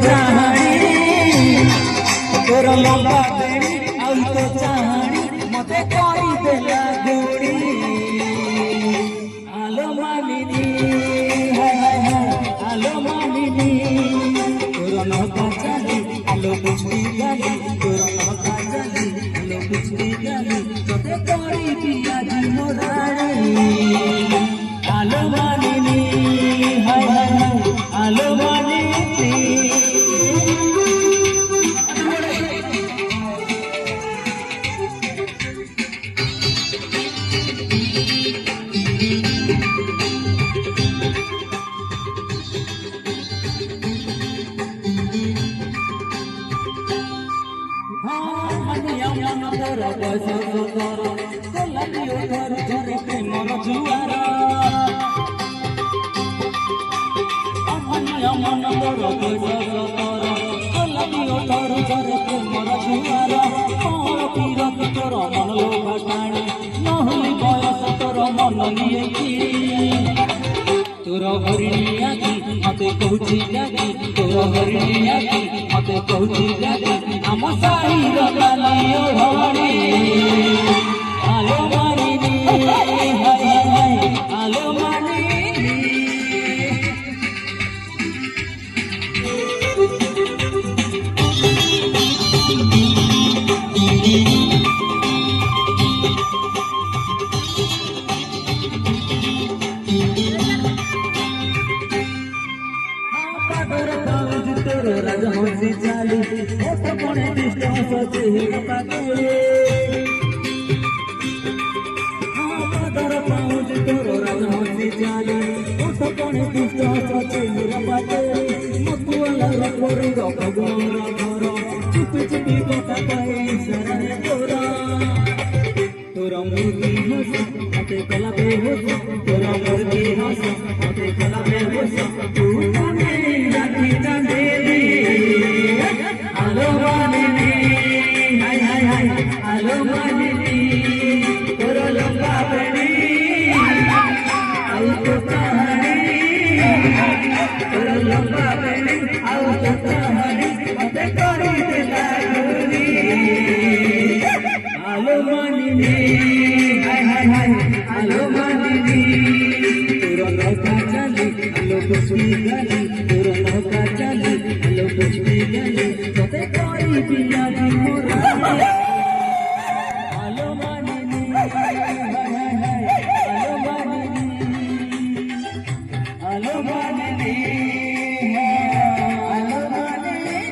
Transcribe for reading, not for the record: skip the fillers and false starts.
चाहाणी तोर लंबा बेणी आउ तो चाहाणी मते कई देला गुणी आलो मानिनी हाय हाय हाय आलो मानिनी तोर नौका चाली आलो पुष्टि गाली तोर नौका चाली आलो पुष्टि गाली मते कई दिया जी मोराणी आलो मानिनी हाय हाय हाय आलो मानिनी तोर हरिणिया मते कहूची गागी तोर हरिणिया मते कहूची गागी आम साई गाली ओढ़णी आलो मानिनी हाय हाय हाय आलो मानिनी राजहंसी चाली ओठ कोणे दिष्ट सचे पाके पादर पाउज तोर राजहंसी चाली ओठ कोणे दिष्ट सचे पाके मकुआला रकोरी गगोर घर चुपी चुपी कथा कहे शरण तोरा तोर मुर्गी हंस मते कला बेहोश तोर मुर्गी हंस मते कला बेहोश तू जाने राती जाने आलो मानिनी हाय हाय हाय आलो मानिनी तोर लंबा बेणी आउ तो चाहाणी तोर लंबा बेणी आउ तो चाहाणी मते करी देला गुनी आलो मानिनी हाय हाय हाय आलो मानिनी तोर नौका चाली आलो पुष्पी गाली तोर नौका चाली आलो पुष्पी गाली मते कई दिया जी मोराणी आलो मानिनी हाय हाय हाय आलो मानिनी आलो मानिनी आलो मानिनी